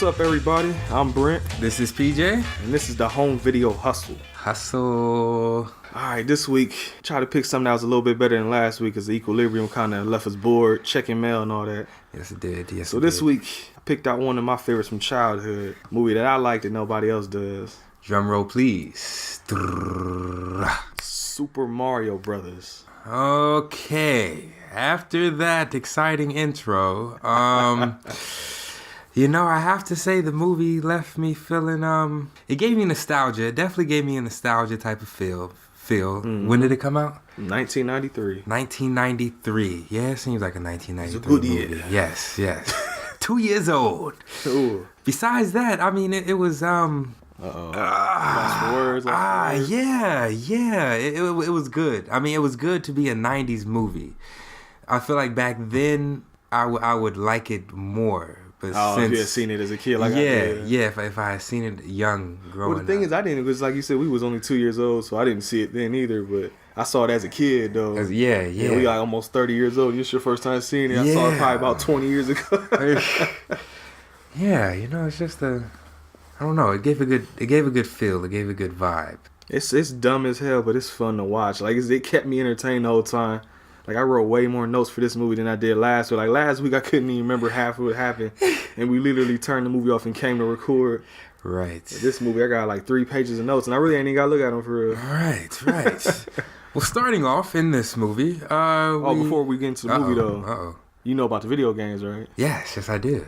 up, everybody? I'm Brent. This is PJ. And this is the Home Video Hustle. Alright, this week, try to pick something that was a little bit better than last week because the equilibrium kind of left us bored, checking mail and all that. Yes, it did. So this week, I picked out one of my favorites from childhood. A movie that I like that nobody else does. Drum roll, please. Super Mario Brothers. Okay. After that exciting intro, you know, I have to say the movie left me feeling, it gave me nostalgia. It definitely gave me a nostalgia type of feel. Mm-hmm. When did it come out? 1993. 1993. Yeah, it seems like a 1993 it's a good movie. year. Yes. 2 years old. Ooh. Besides that, I mean, it was, Lost for words. Yeah. It was good. I mean, it was good to be a 90s movie. I feel like back then, I would like it more. But if you had seen it as a kid, like if I had seen it young growing up. Well, the thing is, I didn't. It was like you said, we was only 2 years old, so I didn't see it then either. But I saw it as a kid, though. Yeah. We got almost 30 years old. It's your first time seeing it. I saw it probably about 20 years ago. Yeah, you know, it's just I don't know. It gave a good feel. It gave a good vibe. It's dumb as hell, but it's fun to watch. Like it kept me entertained the whole time. Like I wrote way more notes for this movie than I did last week. Like last week I couldn't even remember half of what happened, and we literally turned the movie off and came to record. Right. But this movie I got like 3 pages of notes, and I really ain't even got to look at them for real. Right. Well, starting off in this movie, before we get into the movie though, you know about the video games, right? Yes, I do.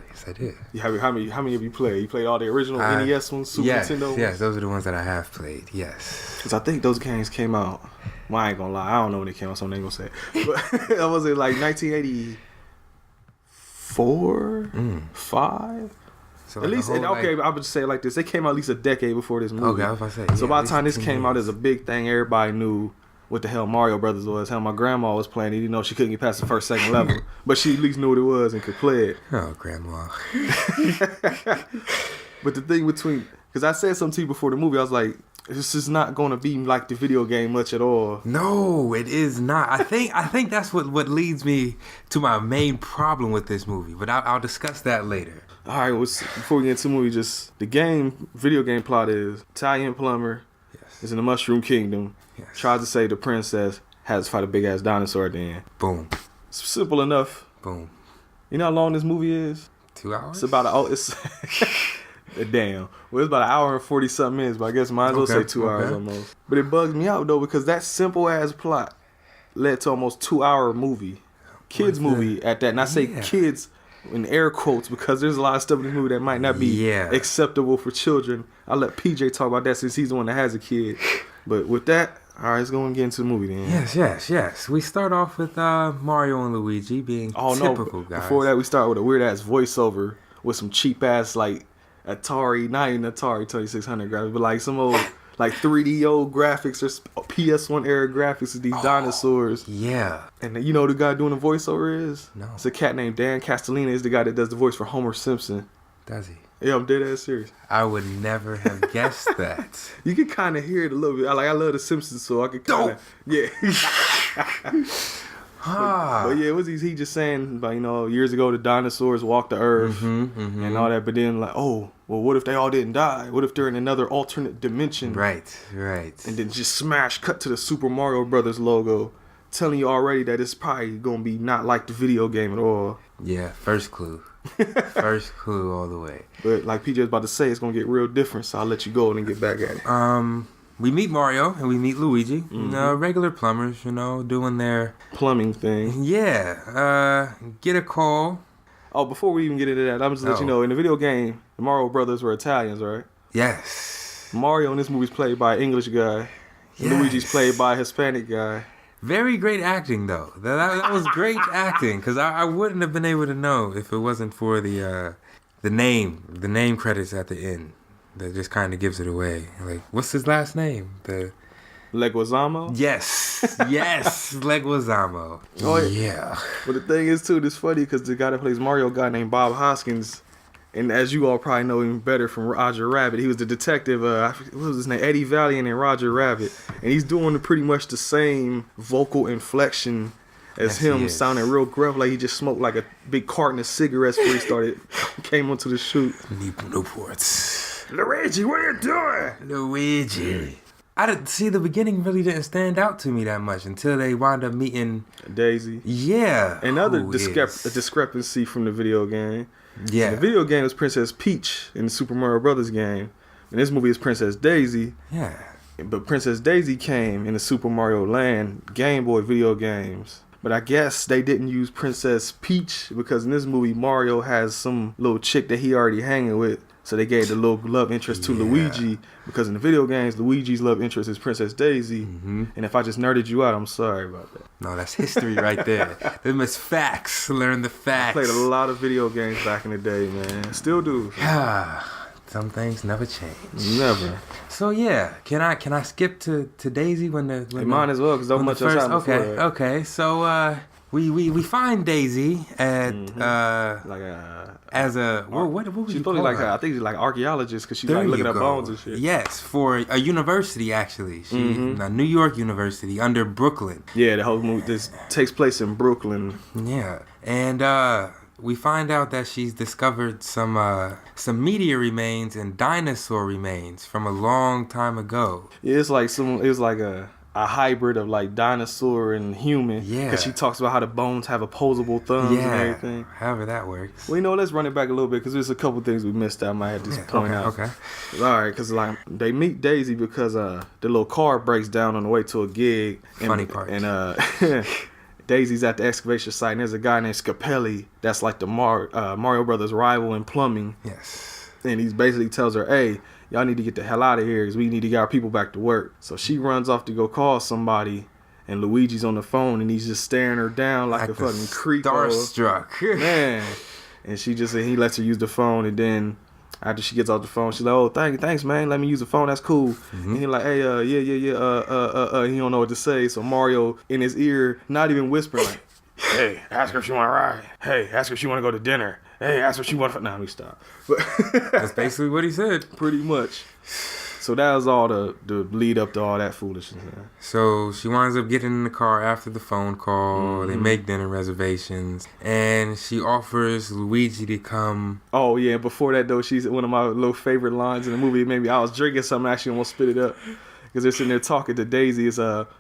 How many of you played? You played all the original NES ones, Super Nintendo ones? Yes, those are the ones that I have played. Yes. Because I think those games came out. Well, I ain't gonna lie. I don't know when they came out, so I ain't gonna say it. But that was it like 1984, 5. So at least, I would say it like this. They came out at least a decade before this movie. Okay, I was about to say. So by the time this came out, as a big thing, everybody knew what the hell Mario Brothers was. Hell, my grandma was playing it, even though she couldn't get past the first, second level. But she at least knew what it was and could play it. Oh, grandma. But the thing because I said something to you before the movie, I was like, this is not going to be like the video game much at all. No, it is not. I think that's what leads me to my main problem with this movie. But I'll discuss that later. All right, before we get into the movie, just the video game plot is Italian plumber is in the Mushroom Kingdom, tries to save the princess, has to fight a big-ass dinosaur at the end. Boom. It's simple enough. Boom. You know how long this movie is? 2 hours? It's about damn. Well, it's about an hour and 40-something minutes, but I guess might as well say 2 hours almost. But it bugs me out, though, because that simple-ass plot led to almost 2-hour movie. Kids movie at that. And I say kids in air quotes because there's a lot of stuff in this movie that might not be acceptable for children. I'll let PJ talk about that since he's the one that has a kid. But with that, all right, let's go and get into the movie then. Yes. We start off with Mario and Luigi being typical guys. Before that, we start with a weird-ass voiceover with some cheap-ass, like, Atari, not even Atari 2600 graphics, but like some old like 3D old graphics or PS1 era graphics of these dinosaurs. Yeah. And you know who the guy doing the voiceover is? No. It's a cat named Dan Castellina. Is the guy that does the voice for Homer Simpson. Does he? Yeah, I'm dead ass serious. I would never have guessed that. You can kind of hear it a little bit. I love the Simpsons, so I could kind of But yeah, what was he just saying about, years ago the dinosaurs walked the earth and all that, but then like, well, what if they all didn't die? What if they're in another alternate dimension? Right. And then just cut to the Super Mario Brothers logo, telling you already that it's probably going to be not like the video game at all. Yeah, first clue. First clue all the way. But like PJ was about to say, it's going to get real different, so I'll let you go and then get back at it. We meet Mario and we meet Luigi, regular plumbers, doing their plumbing thing. Yeah, get a call. Oh, before we even get into that, I'm just let you know, in the video game, the Mario Brothers were Italians, right? Yes. Mario in this movie is played by an English guy. Yes. Luigi's played by a Hispanic guy. Very great acting, though. That was great acting, because I wouldn't have been able to know if it wasn't for the name credits at the end. That just kind of gives it away. Like, what's his last name? Leguizamo? Yes, Leguizamo. Oh, yeah. But the thing is, too, it's funny because the guy that plays Mario, a guy named Bob Hoskins, and as you all probably know him better from Roger Rabbit, he was the detective, what was his name? Eddie Valiant in Roger Rabbit. And he's doing pretty much the same vocal inflection as him sounding real gruff, like he just smoked like a big carton of cigarettes before he came onto the shoot. Newports. Luigi, what are you doing? Luigi. The beginning really didn't stand out to me that much until they wound up meeting Daisy. Yeah. Another discrepancy from the video game. Yeah. The video game was Princess Peach in the Super Mario Brothers game. And this movie is Princess Daisy. Yeah. But Princess Daisy came in the Super Mario Land Game Boy video games. But I guess they didn't use Princess Peach because in this movie Mario has some little chick that he already hanging with. So they gave the little love interest to Luigi because in the video games, Luigi's love interest is Princess Daisy. Mm-hmm. And if I just nerded you out, I'm sorry about that. No, that's history right there. Them is facts. Learn the facts. I played a lot of video games back in the day, man. Still do. Some things never change. Never. So yeah, can I skip to Daisy when might as well because so much else happened before. Okay. So we find Daisy at as a what would she's you probably call like her? I think she's like archaeologist because she's like looking at bones and shit. Yes, for a university actually. A New York university under Brooklyn. Yeah, the whole movie this takes place in Brooklyn. Yeah, and we find out that she's discovered some meteor remains and dinosaur remains from a long time ago. Yeah, it was like a hybrid of like dinosaur and human. Yeah. Because she talks about how the bones have opposable thumbs and everything. However that works. Well, let's run it back a little bit because there's a couple things we missed that I might have to point out. Okay. All right, because like they meet Daisy because the little car breaks down on the way to a gig. Funny part. And Daisy's at the excavation site and there's a guy named Scapelli that's like the Mario Brothers rival in plumbing. Yes. And he basically tells her, hey, y'all need to get the hell out of here because we need to get our people back to work. So she runs off to go call somebody, and Luigi's on the phone, and he's just staring her down like a fucking creep. Starstruck. Man. And he lets her use the phone, and then after she gets off the phone, she's like, oh, thanks, man. Let me use the phone. That's cool. Mm-hmm. And he's like, hey, he don't know what to say. So Mario, in his ear, not even whispering, like, hey, ask her if she want to ride. Hey, ask her if she want to go to dinner. Hey, ask her if she want to... Nah, let me stop. But that's basically what he said. Pretty much. So that was all the lead up to all that foolishness. Man. So she winds up getting in the car after the phone call. Mm-hmm. They make dinner reservations. And she offers Luigi to come... Oh, yeah. Before that, though, she's one of my little favorite lines in the movie. Maybe I was drinking something. I actually almost spit it up. Because they're sitting there talking to Daisy. It's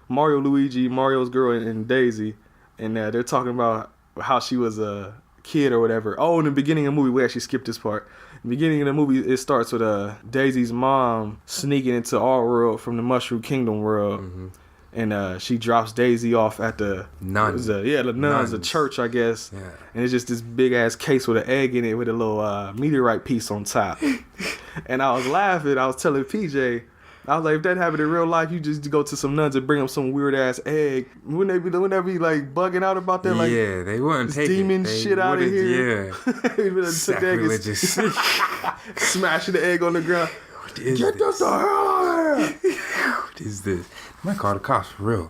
Mario, Luigi, Mario's girl, and Daisy. And they're talking about how she was a kid or whatever. Oh, in the beginning of the movie, we actually skipped this part. In the beginning of the movie, it starts with Daisy's mom sneaking into our world from the Mushroom Kingdom world. Mm-hmm. And she drops Daisy off at the nuns. The nuns, the church, I guess. Yeah. And it's just this big-ass case with an egg in it with a little meteorite piece on top. And I was laughing. I was telling PJ... I was like, if that happened in real life, you just go to some nuns and bring them some weird ass egg. Wouldn't they be like bugging out about that? Like, yeah, they wouldn't take demon shit out of here. Yeah, sacrilegious. Smashing the egg on the ground. Get this the hell out of here! What is this? I might call the cops for real.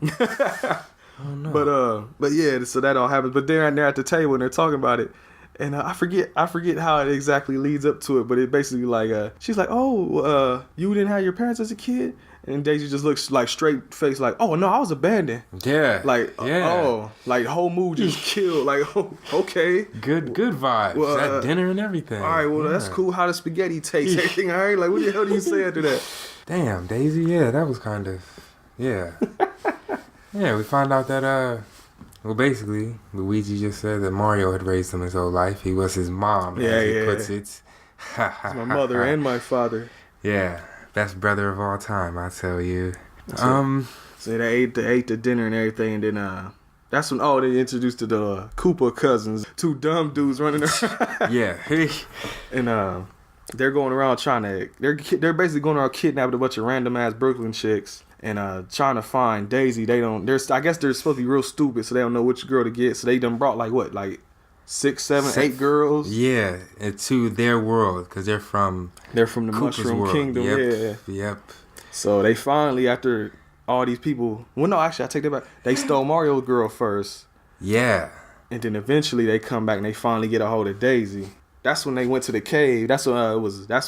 Oh no. But yeah, so that all happens. But they're at the table and they're talking about it. And I forget how it exactly leads up to it, but it basically like she's like, oh, you didn't have your parents as a kid, and Daisy just looks like straight face, like, oh no, I was abandoned. Yeah. Like like whole mood just killed. Like, oh, okay. Good vibes. Well, that dinner and everything. All right, well that's cool. How the spaghetti taste? Everything all right? Like, what the hell do you say after that? Damn, Daisy. Yeah, that was kind of yeah. We find out that well, basically, Luigi just said that Mario had raised him his whole life. He was his mom, as he puts it. It's my mother and my father. Yeah, best brother of all time, I tell you. So they ate the dinner and everything, and then that's when they introduced to the Koopa cousins, two dumb dudes running around. Yeah, and they're going around they're basically going around kidnapping a bunch of random ass Brooklyn chicks. And trying to find Daisy. I guess they're supposed to be real stupid, so they don't know which girl to get. So they done brought like 6, 7, 8 girls. Yeah, to their world because they're from the Koopa's Mushroom world. Kingdom. Yep. So they finally, after all these people, well, no, actually, I take that back. They stole Mario's girl first. Yeah. And then eventually they come back and they finally get a hold of Daisy. That's when they went to the cave. That's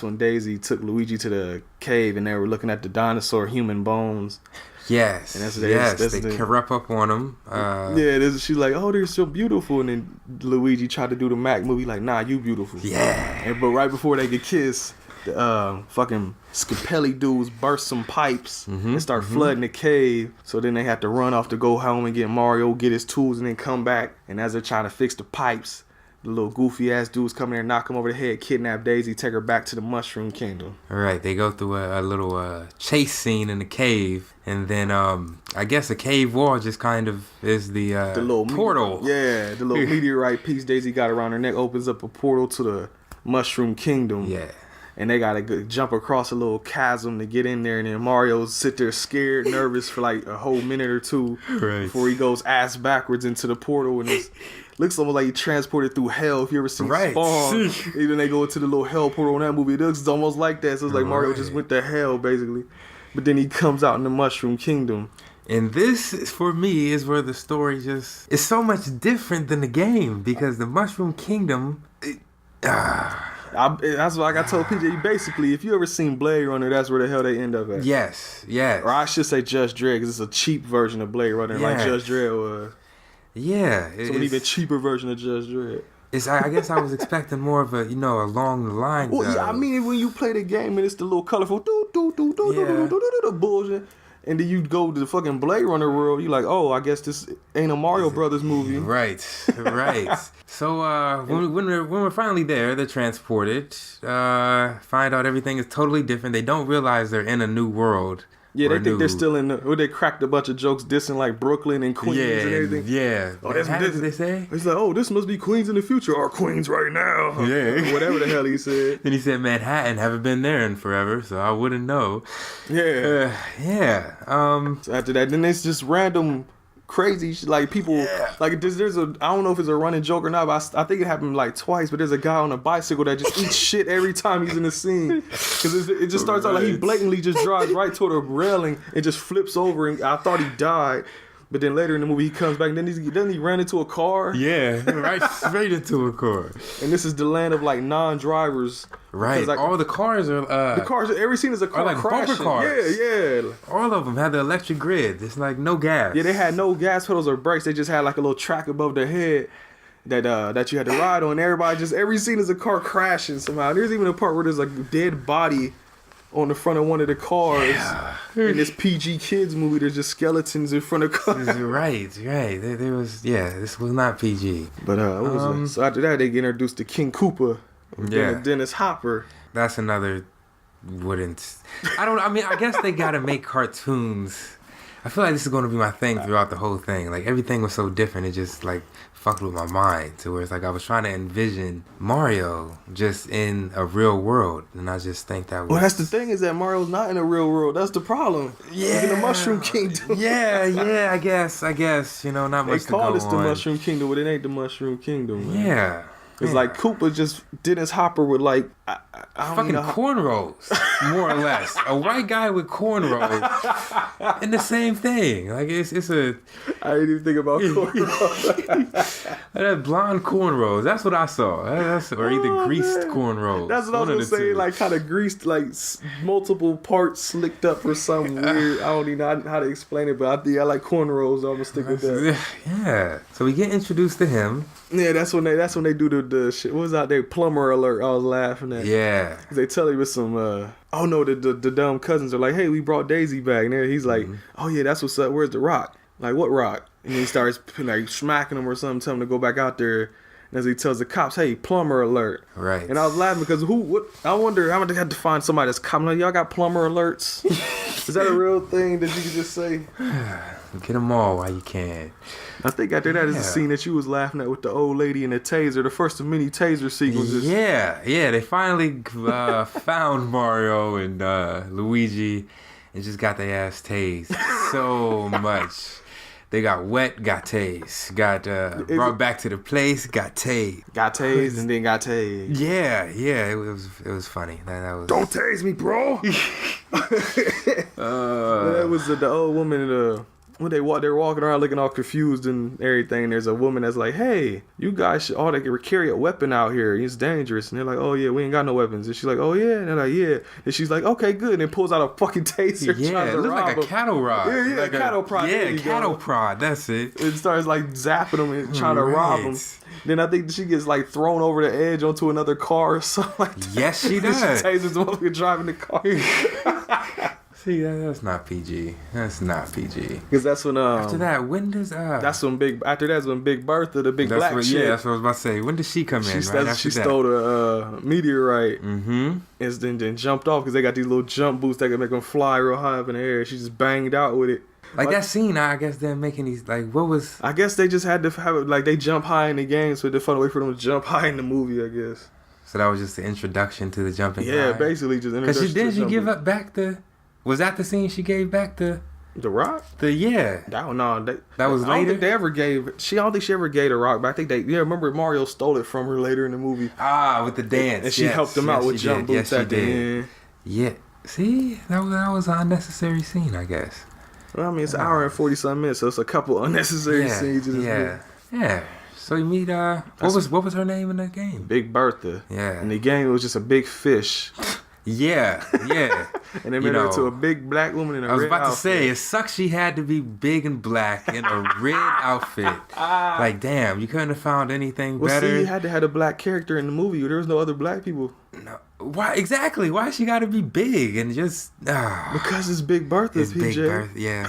when Daisy took Luigi to the cave and they were looking at the dinosaur human bones. Yes. And they corrupt up on him. She's like, oh, they're so beautiful. And then Luigi tried to do the Mac movie like, nah, you beautiful. Yeah. But right before they get kissed, the fucking Scapelli dudes burst some pipes and start flooding the cave. So then they have to run off to go home and get Mario, get his tools, and then come back. And as they're trying to fix the pipes, the little goofy ass dudes come in there, knock him over the head, kidnap Daisy, take her back to the Mushroom Kingdom. All right, they go through a little chase scene in the cave, and then I guess the cave wall just kind of is the little portal. The little meteorite piece Daisy got around her neck opens up a portal to the Mushroom Kingdom. Yeah. And they gotta jump across a little chasm to get in there, and then Mario sit there scared, nervous for like a whole minute or two before he goes ass backwards into the portal, and it looks almost like he transported through hell. If you ever seen Spawn, even they go into the little hell portal in that movie, it looks almost like that. So it's like Mario just went to hell basically, but then he comes out in the Mushroom Kingdom. And this, for me, is where the story is so much different than the game, because the Mushroom Kingdom. That's what I told PJ. Basically, if you ever seen Blade Runner, that's where the hell they end up at. Yes. Or I should say Judge Dredd, because it's a cheap version of Blade Runner, like Judge Dredd was. Yeah. So an even cheaper version of Judge Dredd. I guess I was expecting more of a, along the lines. Well, yeah, I mean, when you play the game and it's the little colorful bullshit, and then you go to the fucking Blade Runner world, you like, oh, I guess this ain't a Mario Brothers movie. Right. So when we're finally there, they're transported, find out everything is totally different. They don't realize they're in a new world. Yeah, they think they're still in the... They cracked a bunch of jokes dissing like Brooklyn and Queens and everything. Yeah. Oh, that's what they say? It's like, oh, this must be Queens in the future or Queens right now. Yeah. Whatever the hell he said. Then he said Manhattan. Haven't been there in forever, so I wouldn't know. Yeah. So after that, then it's just random... crazy like people like there's I don't know if it's a running joke or not, but I think it happened like twice, but there's a guy on a bicycle that just eats shit every time he's in the scene, because it just starts out like he blatantly just drives right toward a railing and just flips over, and I thought he died. But then later in the movie, he comes back, and then doesn't he ran into a car? Yeah, right straight into a car. And this is the land of like non-drivers. Right, like, all the cars are... the cars, every scene is a car like crashing. Bumper cars. Yeah. All of them had the electric grid. It's like no gas. Yeah, they had no gas pedals or brakes. They just had like a little track above their head that you had to ride on. Every scene is a car crashing somehow. And there's even a part where there's like a dead body on the front of one of the cars. In this PG Kids movie, there's just skeletons in front of cars. Right. There was, this was not PG. But what was so after that, they get introduced to King Koopa, Dennis Hopper. That's another I guess they gotta make cartoons. I feel like this is going to be my thing throughout the whole thing. Like, everything was so different, it just like fucked with my mind, to where it's like I was trying to envision Mario just in a real world, and I just think that was... Well, that's the thing, is that Mario's not in a real world. That's the problem. Yeah. He's in the Mushroom Kingdom. Yeah, I guess, not much to go on. They call this the Mushroom Kingdom, but it ain't the Mushroom Kingdom, man. Yeah. It's like Koopa just Dennis Hopper with like I fucking cornrows, more or less. A white guy with cornrows, and the same thing. Like it's a. I didn't even think about cornrows. That blonde cornrows. That's what I saw. Or either greased cornrows. That's what I was gonna say. Like kind of greased, like multiple parts slicked up or something weird. I don't even know how to explain it, but I think I like cornrows. So I'm gonna stick with that. Yeah. So we get introduced to him. Yeah, that's when they do the shit. What was out there? Plumber alert. I was laughing at. Yeah. Cause they tell you with some. Oh no, the dumb cousins are like, hey, we brought Daisy back, and he's like, oh yeah, that's what's up. Where's the rock? Like, what rock? And he starts like smacking them or something, telling them to go back out there. And as he tells the cops, hey, plumber alert. Right. And I was laughing because I wonder how much they had to find somebody that's coming. Like, y'all got plumber alerts? Is that a real thing that you can just say? Get them all while you can. I think after that is the scene that you was laughing at with the old lady and the taser, the first of many taser sequences. Yeah, they finally found Mario and Luigi and just got their ass tased so much. They got wet, got tased. Got brought back to the place, got tased. Got tased and then got tased. Yeah, it was funny. That was. Don't tase me, bro. That was the old woman. when they're walking around looking all confused and everything, there's a woman that's like, hey, you guys should all carry a weapon out here. It's dangerous. And they're like, oh yeah, we ain't got no weapons. And she's like, oh yeah. And they're like, yeah. And she's like, okay, good. And then pulls out a fucking taser. Yeah, it looks like a cattle rod. Yeah, like cattle prod. Yeah, cattle prod. That's it. It starts like zapping them and trying to rob them. Then I think she gets like thrown over the edge onto another car or something like that. Yes, she does. She tasers the motherfucker driving the car. See, that's not PG. That's not PG. Because that's when after that, when does that's when Big Bertha, the big black chick. Yeah, that's what I was about to say. When did she come in? She stole the meteorite. And then jumped off because they got these little jump boots that can make them fly real high up in the air. She just banged out with it. Like that scene, I guess they're making these, like, what was... I guess they just had to have it, like, they jump high in the game, so they found a way for them to jump high in the movie, I guess. So that was just the introduction to the jumping high? Yeah, basically just introduction to the Because didn't she give up back the... Was that the scene she gave back the... The Rock? Yeah. That was later? I don't think they ever gave... I don't think she ever gave the Rock, but I think they... Yeah, remember Mario stole it from her later in the movie. Ah, with the dance. And she helped them out with jump boots at the end. Yeah. See? That was an unnecessary scene, I guess. Well, I mean, it's an hour and 40-something minutes, so it's a couple unnecessary scenes in this movie. Yeah. So you meet what was her name in the game? Big Bertha. Yeah. In the game, it was just a big fish. Yeah. And they made her into a big black woman in a red outfit. I was about to say, it sucks she had to be big and black in a red outfit. Like, damn, you couldn't have found anything better. Well, see, you had to have a black character in the movie. There was no other black people. No. Why exactly? Why she got to be big and just... Because it's Big Bertha, it's PJ. Big Bertha, yeah.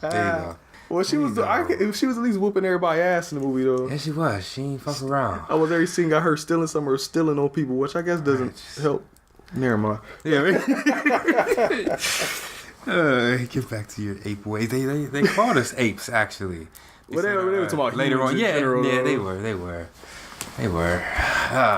There you go. Well, she was at least whooping everybody's ass in the movie, though. Yeah, she was. She ain't fuck around. I was every scene got her stealing something or stealing on people, which I guess doesn't help. Never mind. Yeah. Get back to your ape ways. They called us apes, actually. Well, they were talking about later on. Yeah, general, they were.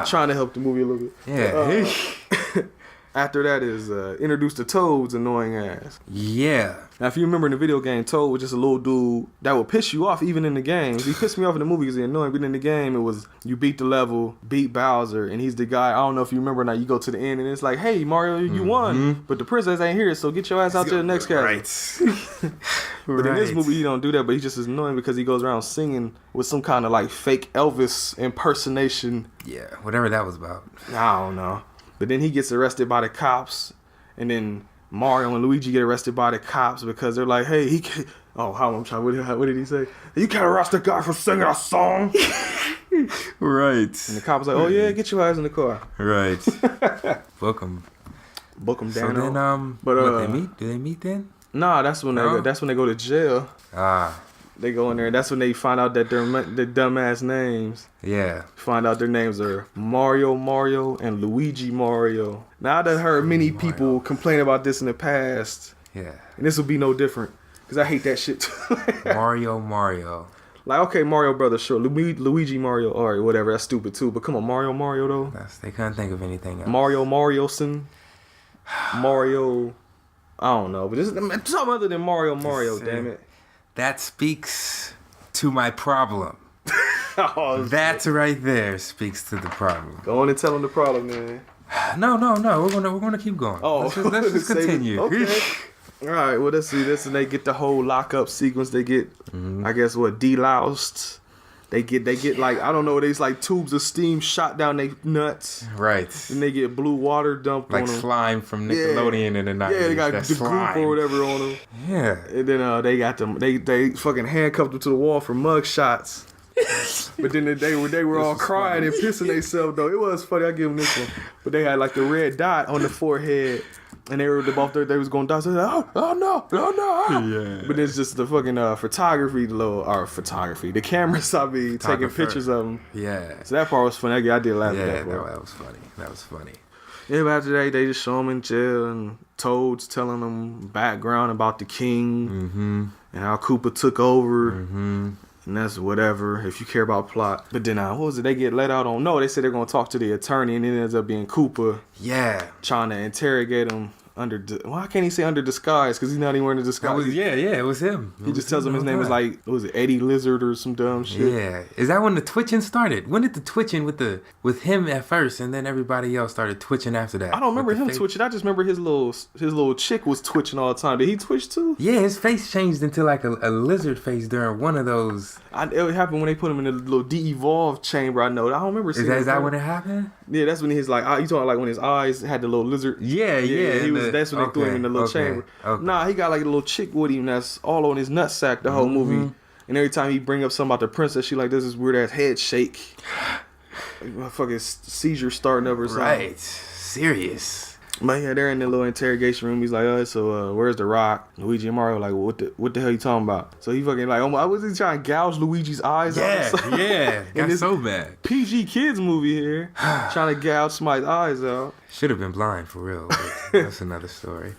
Trying to help the movie a little bit. Yeah. After that is introduced to Toad's annoying ass. Yeah. Now, if you remember in the video game, Toad was just a little dude that would piss you off even in the game. He pissed me off in the movie because he's annoying, but in the game, it was you beat the level, beat Bowser, and he's the guy. I don't know if you remember or not. You go to the end, and it's like, hey, Mario, you won, but the princess ain't here, so get your ass out to the next castle. Right. But in this movie, he don't do that, but he's just as annoying because he goes around singing with some kind of like fake Elvis impersonation. Yeah, whatever that was about. I don't know. But then he gets arrested by the cops, and then Mario and Luigi get arrested by the cops because they're like, "Hey, he can't." Oh, what did he say? You can't arrest a guy for singing a song. Right. And the cop was like, "Oh yeah, get your ass in the car." Right. Book him down. So then, they meet? Do they meet then? Nah, that's when they go to jail. They go in there, and that's when they find out that their dumbass names. Yeah. Find out their names are Mario, and Luigi Mario. Now, I done heard many people complain about this in the past. Yeah. And this will be no different. Because I hate that shit too. Mario. Like, okay, Mario Brothers, sure. Luigi Mario, alright, whatever. That's stupid too. But come on, Mario, though. They couldn't think of anything else. Marioson. Mario. I don't know. But this is something other than Mario, damn it. That speaks to my problem. That right there speaks to the problem. Go on and tell him the problem, man. No. We're gonna keep going. Oh, let's just continue. Okay. All right. Well, let's see this, and they get the whole lockup sequence. They get, I guess, deloused. They get like, I don't know, these like tubes of steam shot down their nuts. Right. And they get blue water dumped on them. Like slime from Nickelodeon in the 90s. Yeah, they got the goop or whatever on them. Yeah. And then they got them, they fucking handcuffed them to the wall for mug shots. But then they were all crying and pissing themselves though. It was funny, I give them this one. But they had like the red dot on the forehead. And they were both there. They was going to die. So oh no. Yeah. But it's just the fucking photography, the cameras. I mean, taking pictures of them. Yeah. So that part was funny. I did laugh at that. Yeah, that was funny. Yeah, but after that, they just show them in jail, and Toad's telling them background about the king and how Koopa took over. And that's whatever, if you care about plot. But then, what was it? They get let out on... No, they said they're going to talk to the attorney, and it ends up being Koopa. Yeah. Trying to interrogate him. why can't he say under disguise? Because he's not even wearing a disguise. It was him. He just tells him his name is like, what was it, Eddie Lizard or some dumb shit. Yeah. Is that when the twitching started? When did the twitching with him at first and then everybody else started twitching after that? I don't remember him twitching. I just remember his little chick was twitching all the time. Did he twitch too? Yeah, his face changed into like a lizard face during one of those. It happened when they put him in a little de-evolved chamber. I know. I don't remember seeing Is that when it happened? Yeah, that's when he's like, you talking like when his eyes had the little lizard. Yeah. That's when they threw him in the little chamber. Okay. Nah, he got like a little chick with him that's all on his nutsack the whole movie. And every time he bring up something about the princess, she like, does this weird ass head shake. Like a fucking seizure starting up or something. Right. Serious. But yeah, they're in the little interrogation room. He's like, so where's the rock? Luigi and Mario like, what the hell you talking about? So he fucking like, I was he trying to gouge Luigi's eyes out? Yeah. Got so bad. PG kids movie here. Trying to gouge somebody's eyes out. Should have been blind for real. But that's another story.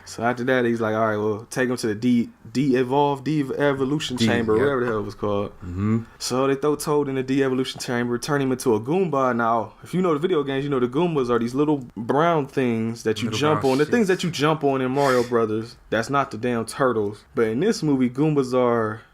So after that, he's like, all right, well, take him to the de-evolution chamber, whatever the hell it was called. So they throw Toad in the de-evolution chamber, turn him into a Goomba. Now, if you know the video games, you know the Goombas are these little brown things that you jump on. The things that you jump on in Mario Brothers, that's not the damn turtles. But in this movie, Goombas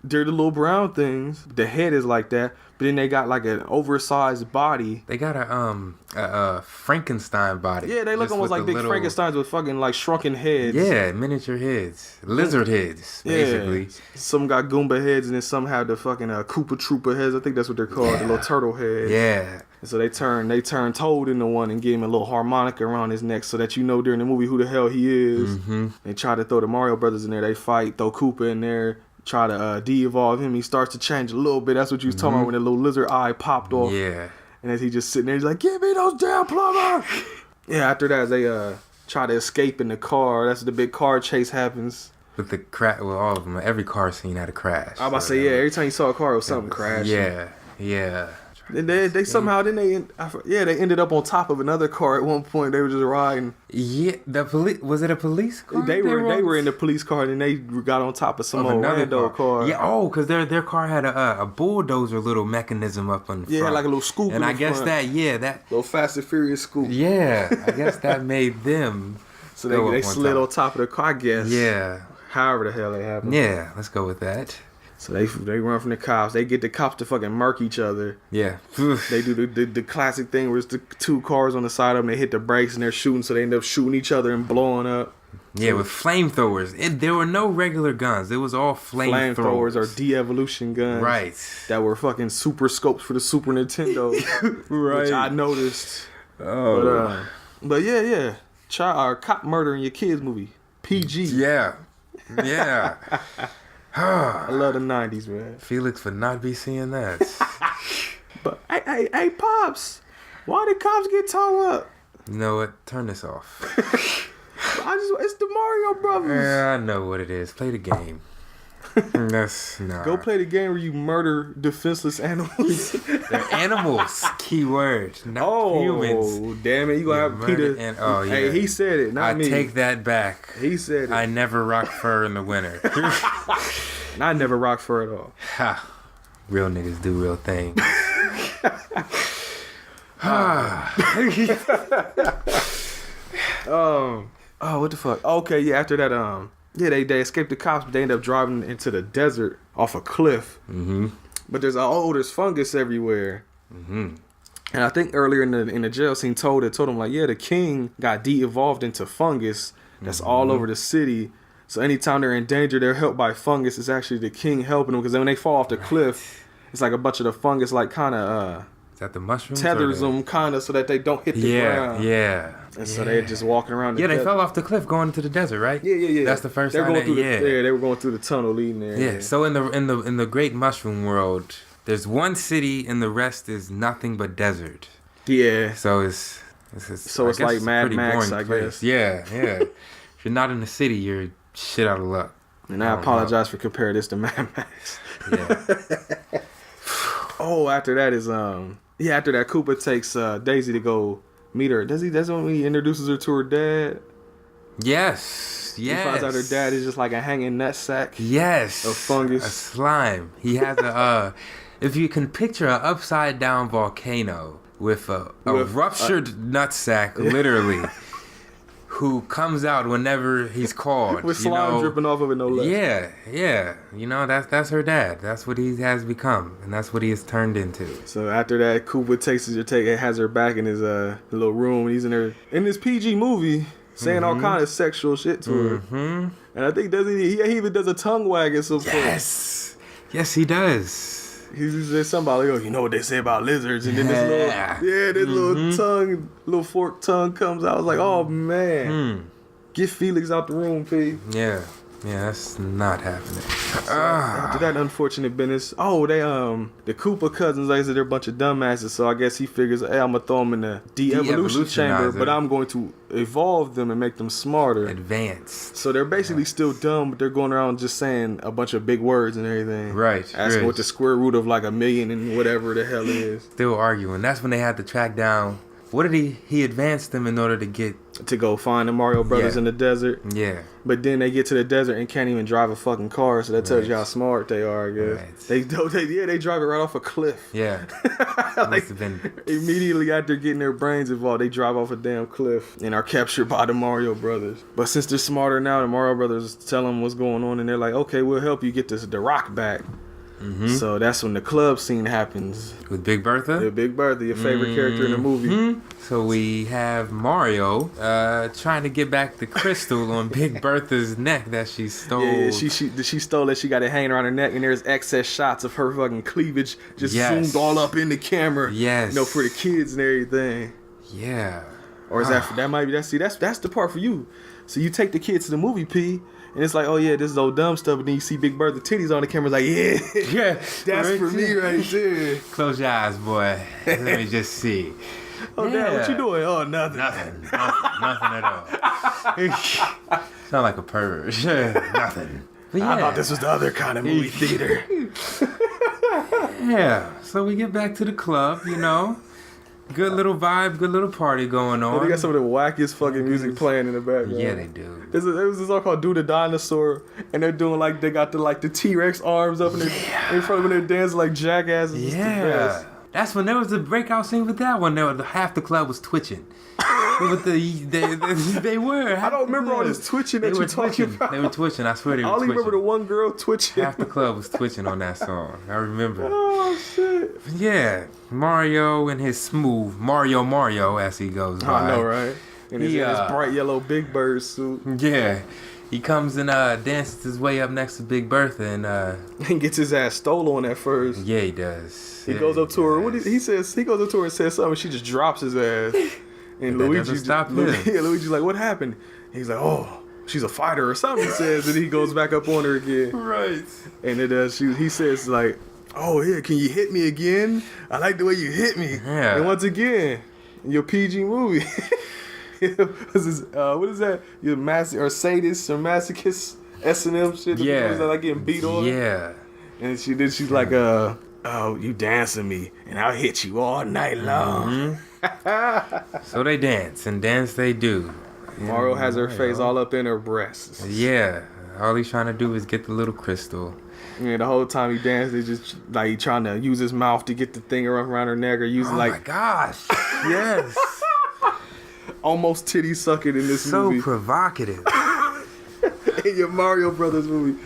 they're the little brown things. The head is like that. But then they got like an oversized body. They got a Frankenstein body. Yeah, they look almost like big Frankensteins with fucking like shrunken heads. Yeah, miniature heads. Lizard heads, basically. Yeah. Some got Goomba heads and then some have the fucking Koopa Troopa heads. I think that's what they're called, the little turtle heads. Yeah. And so they turn Toad into one and give him a little harmonica around his neck so that you know during the movie who the hell he is. They try to throw the Mario Brothers in there. They fight, throw Koopa in there. Try to de-evolve him. He starts to change a little bit. That's what you was talking about when the little lizard eye popped off. Yeah. And as he just sitting there, he's like, give me those damn plumbers. Yeah, after that, they try to escape in the car. That's the big car chase happens. With the crash, well, all of them, every car scene had a crash. I was about to say, every time you saw a car, it was something crashing. Yeah. And they somehow they ended up on top of another car at one point. They were just riding. Yeah, the police, was it a police car? They were in the police car and they got on top of some old rando car. Yeah, because their car had a bulldozer little mechanism up on the front. Yeah, like a little scoop. And I guess that little Fast and Furious scoop. Yeah, I guess that made them. So they slid on top of the car, I guess. Yeah. However the hell they happened. Yeah, let's go with that. So they run from the cops. They get the cops to fucking murk each other. Yeah. They do the classic thing where it's the two cars on the side of them. They hit the brakes and they're shooting, so they end up shooting each other and blowing up. Yeah, with flamethrowers. There were no regular guns. It was all flamethrowers. Flamethrowers are de-evolution guns. Right. That were fucking super scopes for the Super Nintendo. Right. Which I noticed. Oh. But yeah. Cop murder in your kids movie. PG. Yeah. I love the 90s, man. Felix would not be seeing that. But hey, Pops, why did cops get towed up? You know what? Turn this off. It's the Mario Brothers. Yeah, I know what it is. Play the game. Go play the game where you murder defenseless animals. They're animals. Keyword. Not humans. Oh, damn it. You gonna have Peter. Hey, he said it, not me. I take that back. He said it. I never rock fur in the winter. I never rock fur at all. Ha. Real niggas do real things. What the fuck? Okay, yeah, after that, they escaped the cops, but they end up driving into the desert off a cliff. But there's fungus everywhere. And I think earlier in the jail scene, told him like, the king got de-evolved into fungus that's all over the city. So anytime they're in danger, they're helped by fungus. It's actually the king helping them, because then when they fall off the cliff, it's like a bunch of the fungus like kind of is that the mushrooms? Tethers them kind of so that they don't hit the ground. And so they're just walking around. They fell off the cliff going into the desert, right? Yeah. That's the first time. They were going through the tunnel leading there. Yeah. So in the great mushroom world, there's one city and the rest is nothing but desert. Yeah. So it's like Mad Max, I guess. Yeah. If you're not in the city, you're shit out of luck. And I apologize for comparing this to Mad Max. Yeah. After that is after that, Koopa takes Daisy to go meet her. That's when he introduces her to her dad. Yes. He finds out her dad is just like a hanging nutsack. Yes. Of fungus. A slime. He has a if you can picture an upside down volcano with a ruptured nutsack, literally. who comes out whenever he's called. With slime dripping off of it, no less. Yeah. You know, that's her dad. That's what he has become, and that's what he has turned into. So after that, Cooper has her back in his little room. He's in this PG movie saying all kind of sexual shit to her. And I think he even does a tongue wag at some point. Yes, he does. He says something about, like, you know what they say about lizards, and then this little forked tongue comes out. I was like, oh man, get Felix out the room, P. Yeah, that's not happening. So after that unfortunate business, the Cooper cousins, like I said, they're a bunch of dumbasses. So I guess he figures, hey, I'm gonna throw them in the de-evolution chamber, but I'm going to evolve them and make them smarter, advanced. So they're basically still dumb, but they're going around just saying a bunch of big words and everything. Right. Asking what the square root of like 1,000,000 and whatever the hell it is. Still arguing. That's when they had to track down. What did he advanced them in order to go find the Mario Brothers in the desert. Yeah. But then they get to the desert and can't even drive a fucking car, so that tells you how smart they are, I guess. Right. They drive it right off a cliff. Yeah. Must have been immediately after getting their brains involved, they drive off a damn cliff and are captured by the Mario Brothers. But since they're smarter now, the Mario Brothers tell them what's going on, and they're like, okay, we'll help you get the rock back. So that's when the club scene happens. With Big Bertha? Yeah, Big Bertha, your favorite character in the movie. So we have Mario trying to get back the crystal on Big Bertha's neck that she stole. Yeah, she stole it. She got it hanging around her neck, and there's excess shots of her fucking cleavage just zoomed all up in the camera. Yes. You know, for the kids and everything. Yeah. Or is that might be that's the part for you. So you take the kids to the movie, P. And it's like, oh yeah, this is old dumb stuff. And then you see Big Bertha titties on the camera, like, yeah, that's for me right there. Close your eyes, boy. Let me just see. Oh, Dad, what you doing? Oh, nothing. Nothing at all. Sound like a pervert. Nothing. But I thought this was the other kind of movie theater. Yeah. So we get back to the club, you know. Good little vibe, good little party going on. They got some of the wackiest fucking music playing in the background. Yeah, they do. There was this song called "Do the Dinosaur," and they're doing like they got the T-Rex arms up in front of them, and they're dancing like jackasses. Yeah, that's when there was the breakout scene with that one. Half the club was twitching. They were. I don't remember all this twitching that you're talking about. They were twitching. I swear they were twitching. I only remember the one girl twitching. Half the club was twitching on that song. I remember. Oh shit. Yeah, Mario and his smooth Mario as he goes by. I know, right? And his bright yellow Big Bird suit. Yeah. He comes and dances his way up next to Big Bertha and gets his ass stolen at first. Yeah, he does. He goes up to her. He goes up to her and says something. She just drops his ass. And Luigi's like, what happened? And he's like, oh, she's a fighter or something. He says, and he goes back up on her again. Right. And he says like, oh yeah, can you hit me again? I like the way you hit me. Yeah. And once again, your PG movie. What is that? Your sadist or masochist S&M shit? Yeah. Is that like getting beat on? Yeah. And she's like, oh, you dancing me, and I'll hit you all night long. So they dance, and dance they do. Mario has her face all up in her breasts. Yeah. All he's trying to do is get the little crystal. Yeah, the whole time he dances, they just like he trying to use his mouth to get the thing around her neck, or using my gosh. Yes. Almost titty sucking in this movie. So provocative. In your Mario Brothers movie.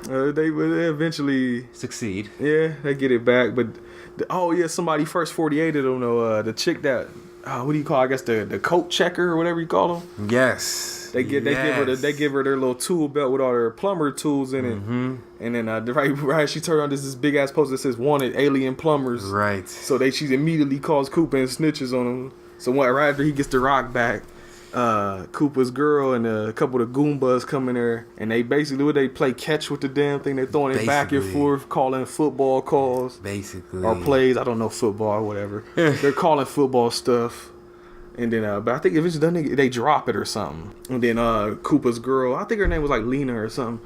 They eventually succeed. Yeah, they get it back. But somebody first 48 of them know the chick that what do you call? I guess the coat checker or whatever you call them. Yes. They give her their little tool belt with all their plumber tools in it. Mm-hmm. And then right she turned on this big ass poster that says "Wanted Alien Plumbers." Right. So she immediately calls Koopa and snitches on him. So right after he gets the rock back, Koopa's girl and a couple of the Goombas come in there, and they play catch with the damn thing. They're throwing it back and forth, calling football calls. Basically. Or plays. I don't know football or whatever. They're calling football stuff. And then, but I think eventually they drop it or something. And then Koopa's girl, I think her name was like Lena or something.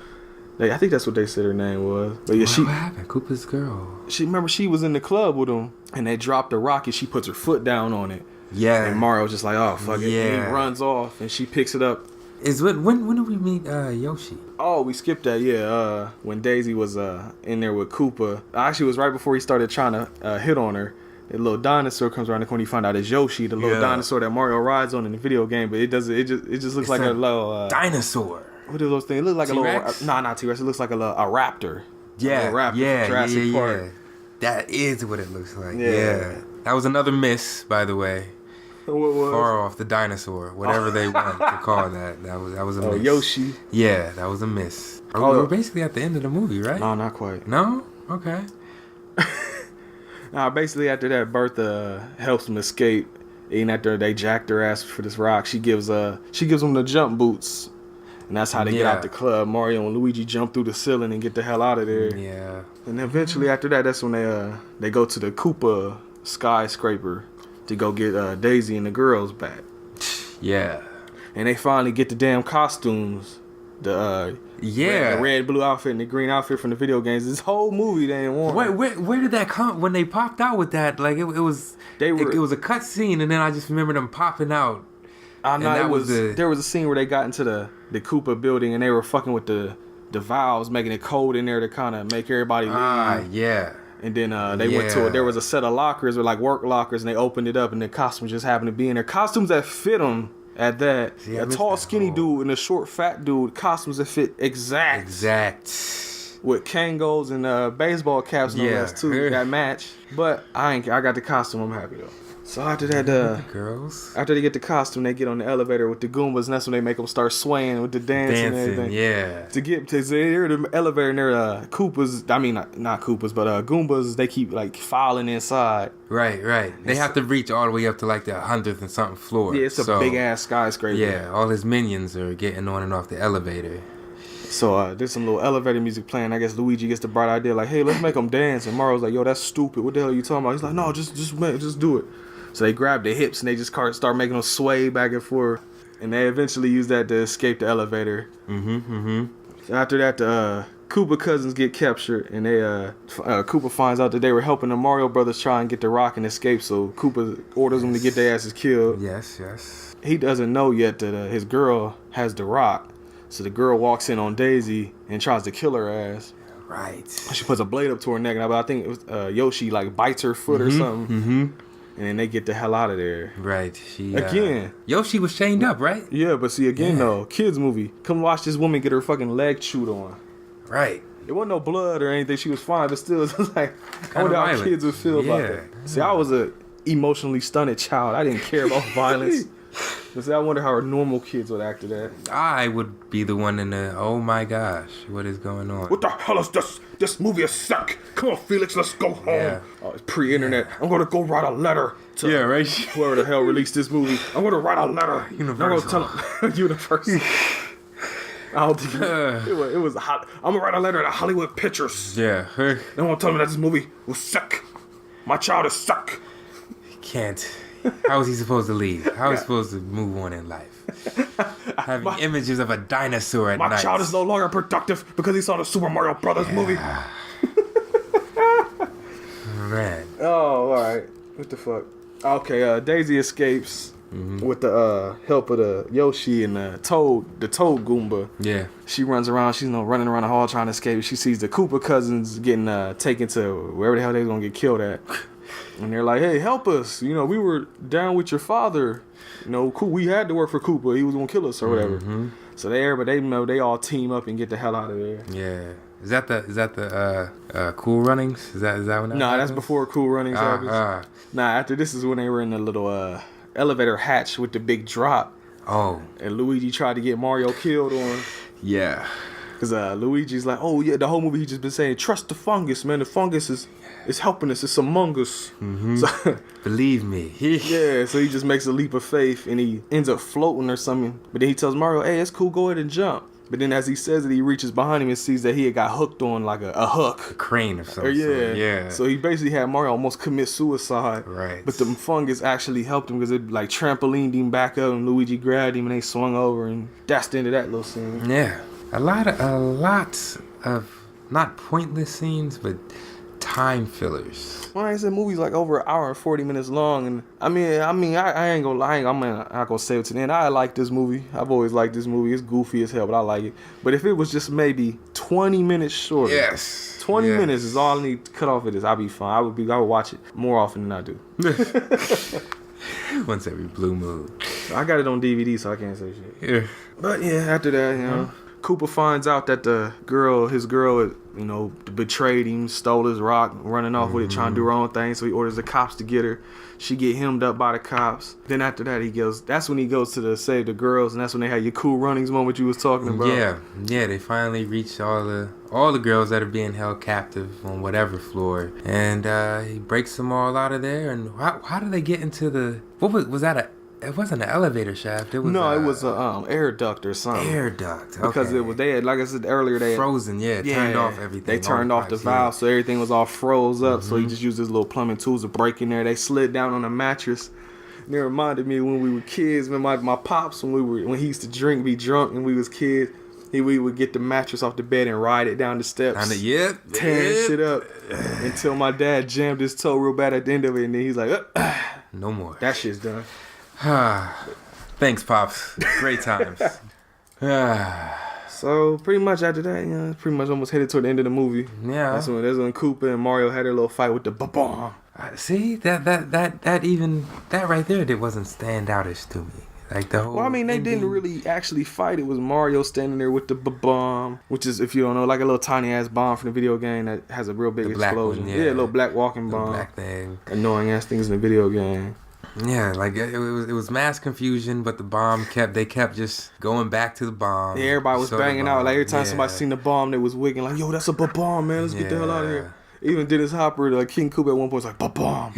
I think that's what they said her name was. But yeah, what happened? Koopa's girl. She was in the club with him, and they dropped the rock, and she puts her foot down on it. Yeah. And Mario's just like, oh, fuck it. And he runs off, and she picks it up. When do we meet Yoshi? Oh, we skipped that, yeah. When Daisy was in there with Koopa. Actually, it was right before he started trying to hit on her. a little dinosaur comes around the corner. You find out it's Yoshi, the little dinosaur that Mario rides on in the video game. But it doesn't. It just looks like a little dinosaur. What are those things? It looks like T-Rex? a little. Nah, not T-Rex. It looks like a raptor. Yeah, a raptor from Jurassic Park. That is what it looks like. Yeah. That was another miss, by the way. What was? Far off the dinosaur, whatever they want to call that. That was a miss. Oh, Yoshi. Yeah, that was a miss. We're basically at the end of the movie, right? No, not quite. No? Okay. Nah, basically after that, Bertha helps them escape. And after they jacked her ass for this rock, she gives them the jump boots. And that's how they get out the club. Mario and Luigi jump through the ceiling and get the hell out of there. Yeah. And eventually after that, that's when they go to the Koopa skyscraper to go get Daisy and the girls back. Yeah. And they finally get the damn costumes. The red, blue outfit and the green outfit from the video games. This whole movie they ain't worn. Where did that come? When they popped out with that, like it was a cut scene, and then I just remember them popping out. There was a scene where they got into the Koopa building and they were fucking with the valves, making it cold in there to kind of make everybody leave. Yeah. And then they went to there was a set of lockers with like work lockers, and they opened it up, and the costumes just happened to be in there. Costumes that fit them. At that, a tall, skinny dude and a short, fat dude, costumes that fit exact. With Kangos and baseball caps and all that too, that match. But I got the costume, I'm happy though. So after that, girls. After they get the costume, they get on the elevator with the Goombas, and that's when they make them start swaying with the dancing and everything. Yeah. They're in the elevator, and they're Koopas. I mean, not Koopas, but Goombas. They keep like filing inside. Right. They have to reach all the way up to like the 100th and something floor. Yeah, it's a big ass skyscraper. Yeah, all his minions are getting on and off the elevator. So there's some little elevator music playing. I guess Luigi gets the bright idea, like, hey, let's make them dance. And Mario's like, yo, that's stupid. What the hell are you talking about? He's like, no, just do it. So they grab their hips and they just start making them sway back and forth. And they eventually use that to escape the elevator. So after that, the Koopa cousins get captured, and Koopa finds out that they were helping the Mario brothers try and get the rock and escape. So Koopa orders them to get their asses killed. Yes. He doesn't know yet that his girl has the rock. So the girl walks in on Daisy and tries to kill her ass. Right. She puts a blade up to her neck, and I think it was Yoshi like bites her foot or something. And then they get the hell out of there. Right. Yoshi was chained up, right? Yeah, but see, though, kids movie. Come watch this woman get her fucking leg chewed on. Right. There wasn't no blood or anything. She was fine, but still, it was like, I wonder how kids would feel about that. See, I was a emotionally stunted child. I didn't care about violence. But see, I wonder how normal kids would act to that. I would be the one in the, oh my gosh, what is going on? What the hell is this? This movie is sick. Come on, Felix, let's go home. Yeah. Oh, it's pre-internet. I'm going to go write a letter to whoever the hell released this movie. I'm going to write a letter. Universal. I'm going to tell them. Universal. I don't think it was hot. I'm going to write a letter to Hollywood Pictures. Yeah. They won't tell me that this movie was sick. My child is sick. Can't. How is he supposed to leave? How is he supposed to move on in life? Having images of a dinosaur at night. My child is no longer productive because he saw the Super Mario Brothers movie. Man. Oh, all right. What the fuck? Okay, Daisy escapes with the help of the Yoshi and the Toad Goomba. Yeah. She runs around. She's running around the hall trying to escape. She sees the Koopa cousins getting taken to wherever the hell they was gonna get killed at. And they're like, hey, help us. We were down with your father. We had to work for Koopa. He was going to kill us or whatever. So they all team up and get the hell out of there. Yeah. Is that the Cool Runnings? Is that when that happens? That's before Cool Runnings happens. After this is when they were in the little elevator hatch with the big drop. Oh. And Luigi tried to get Mario killed on. Yeah. Because Luigi's like, oh, yeah, the whole movie he's just been saying, trust the fungus, man. The fungus is helping us. It's among us. So, believe me. Yeah, so he just makes a leap of faith, and he ends up floating or something. But then he tells Mario, hey, it's cool, go ahead and jump. But then as he says it, he reaches behind him and sees that he had got hooked on like a hook. A crane or something. Yeah. So he basically had Mario almost commit suicide. Right. But the fungus actually helped him because it like trampolined him back up, and Luigi grabbed him and they swung over, and that's the end of that little scene. Yeah. A lot of not pointless scenes, but time fillers. Well, I said movies like over an hour and 40 minutes long, and I ain't gonna lie, I'm not gonna say it to the end. I like this movie. I've always liked this movie. It's goofy as hell, but I like it. But if it was just maybe 20 minutes shorter, 20 minutes is all I need to cut off of this. I'll be fine. I would watch it more often than I do. Once every blue moon. I got it on DVD, so I can't say shit. Yeah. But yeah, after that, Cooper finds out that his girl, betrayed him, stole his rock, running off with it, trying to do her own thing. So he orders the cops to get her. She get hemmed up by the cops. Then after that, that's when he goes to save the girls, and that's when they had your Cool Runnings moment you was talking about. Yeah, they finally reach all the girls that are being held captive on whatever floor, and he breaks them all out of there. And how do they get into the? What was that? It wasn't an elevator shaft. It was it was a air duct or something. Air duct. Okay. Because they had, like I said earlier, they had frozen. Turned off everything. They turned off the valve, so everything was all froze up. So he just used his little plumbing tools to break in there. They slid down on a mattress. And it reminded me when we were kids. When my pops, when he used to be drunk, and we was kids. We would get the mattress off the bed and ride it down the steps. Tearing shit up until my dad jammed his toe real bad at the end of it, and then he's like, no more. That shit's done. Thanks, Pops. Great times. So pretty much after that, pretty much almost headed toward the end of the movie. Yeah. That's when Cooper and Mario had their little fight with the bomb. See, that right there, that wasn't standoutish to me. Like the whole. Well, I mean, they didn't really actually fight. It was Mario standing there with the bomb, which is, if you don't know, like a little tiny ass bomb from the video game that has a real big explosion. One, yeah, a little black walking bomb. Black thing. Annoying ass things in the video game. Yeah, like it was mass confusion, but the bomb kept just going back to the bomb. Yeah, everybody was banging out. Like every time somebody seen the bomb, they was wigging like, "Yo, that's a bomb, man. Let's get the hell out of here." Even Dennis Hopper, King Koopa at one point was like, "Bomb,"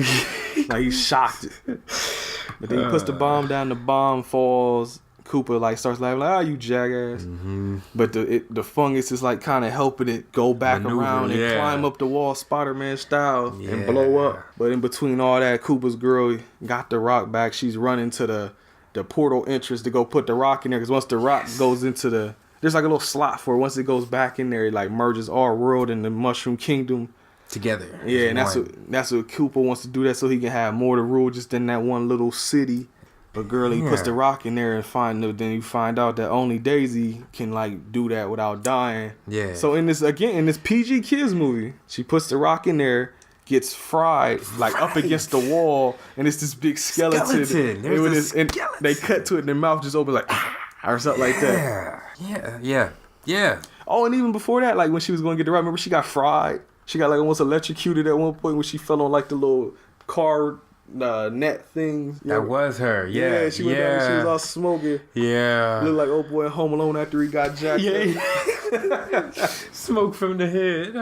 like he's shocked. But then he puts the bomb down. The bomb falls. Koopa starts laughing like, you jackass. Mm-hmm. But the fungus is kind of helping it go back around and climb up the wall Spider-Man style and blow up. But in between all that, Koopa's girl got the rock back. She's running to the portal entrance to go put the rock in there, because once the rock goes into there's like a little slot for it. Once it goes back in there, it merges our world and the Mushroom Kingdom together. Yeah, and that's what Koopa wants to do, that so he can have more to rule just in that one little city. But girl, he puts the rock in there and then you find out that only Daisy can do that without dying. Yeah. So in this PG Kids movie, she puts the rock in there, gets fried up against the wall, and it's this big skeleton. And they cut to it and their mouth just opens or something like that. Yeah. Oh, and even before that, when she was going to get the rock, remember she got fried? She got almost electrocuted at one point when she fell on the little car net things. That was her. Yeah. She went down and she was all smoking. Yeah. Looked like old boy at Home Alone after he got jacked up. Smoke from the head.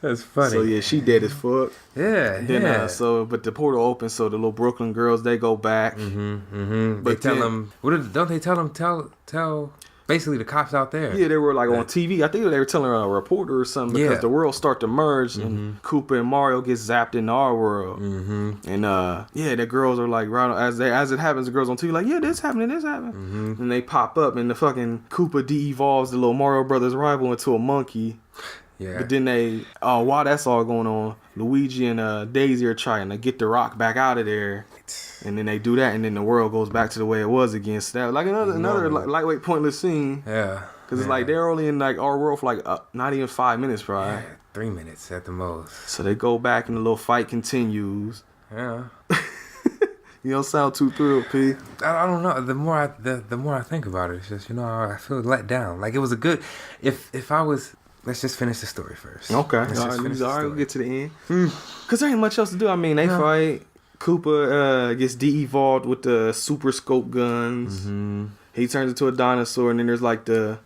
That's funny. So yeah, she dead as fuck. Yeah. Then but the portal opens, so the little Brooklyn girls, they go back. Mm-hmm. But they tell them. Don't they tell them? Tell. Basically, the cops out there. Yeah, they were on TV. I think they were telling a reporter or something, because the worlds start to merge, and Koopa and Mario get zapped into our world. Mm-hmm. And the girls are right as it happens. The girls on TV this happening. Mm-hmm. And they pop up, and the fucking Koopa de-evolves the little Mario Brothers rival into a monkey. Yeah. But then while that's all going on, Luigi and Daisy are trying to get the rock back out of there. And then they do that, and then the world goes back to the way it was again. So that another lightweight, pointless scene. Yeah. Because it's they're only in our world for not even 5 minutes, probably. Yeah, 3 minutes at the most. So they go back, and the little fight continues. Yeah. You don't sound too thrilled, P. I don't know. The more I think about it, it's just I feel let down. It was a good. If I was. Let's just finish the story first. Okay. All right, we'll get to the end. Because there ain't much else to do. I mean, they fight. Koopa gets de-evolved with the super scope guns. Mm-hmm. He turns into a dinosaur, and then there's the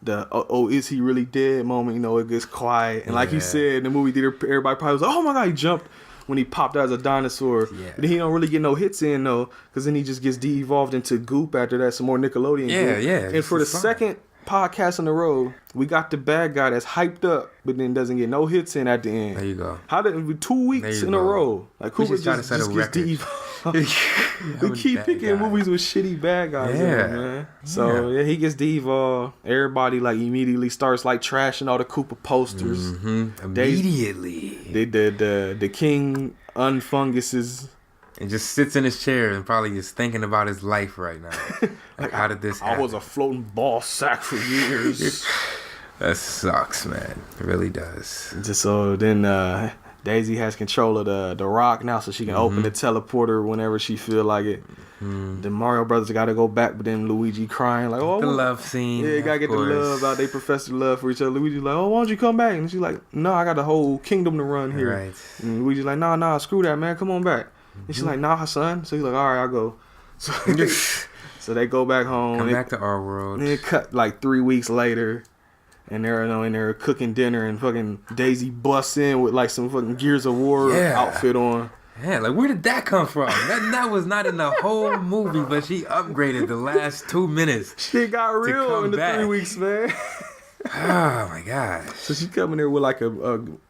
is he really dead moment. It gets quiet. And like you said, in the movie theater, everybody probably was like, oh my God, he jumped when he popped out as a dinosaur. Yeah. But he don't really get no hits in, though, because then he just gets de-evolved into Goop after that, some more Nickelodeon Goop. Yeah. And for the second podcast in a row, we got the bad guy that's hyped up, but then doesn't get no hits in at the end. There you go. How did 2 weeks in a row? Koopa just gets de-evolved. They keep picking movies with shitty bad guys in them, man. So yeah, he gets devolved. Everybody like immediately starts like trashing all the Koopa posters. Immediately. The king unfunguses. And just sits in his chair and probably is thinking about his life right now. Like, how did this happen? I was a floating ball sack for years. That sucks, man. It really does. Just so then Daisy has control of the rock now, so she can open the teleporter whenever she feel like it. The Mario Brothers got to go back, but then Luigi crying like, "Oh, the love scene." Yeah, gotta get the love out. They profess the love for each other. Luigi's like, "Oh, why don't you come back?" And she's like, "No, I got the whole kingdom to run here." Right. And Luigi's like, "Nah, screw that, man. Come on back." And she's like, "Nah, son." So he's like, "All right, I'll go." So they go back home. Come back to our world. And it cut like 3 weeks later. And they're in there cooking dinner, and fucking Daisy busts in with like some fucking Gears of War outfit on. Yeah, like where did that come from? That was not in the whole movie, but she upgraded the last 2 minutes. Shit got real in the 3 weeks, man. Oh my god! So she coming there with like a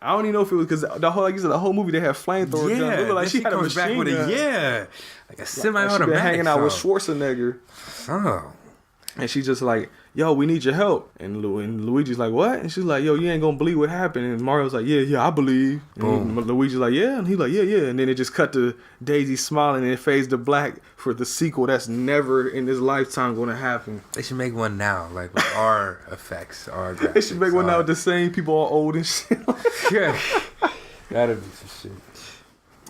I don't even know if it was because the whole, like you said, the whole movie they have flamethrower guns. It looked like she had a machine gun. Like a semi-automatic. She been hanging out with Schwarzenegger. Oh. And she's just like, "Yo, we need your help." And Luigi's like, "What?" And she's like, "Yo, you ain't gonna believe what happened." And Mario's like, "Yeah, I believe." And Luigi's like, "Yeah," and he's like, "Yeah." And then it just cut to Daisy smiling, and it fades to black for the sequel that's never in this lifetime gonna happen. They should make one now, like with our effects, our graphics. They should make one now with the same people all old and shit. Yeah, that'd be some shit.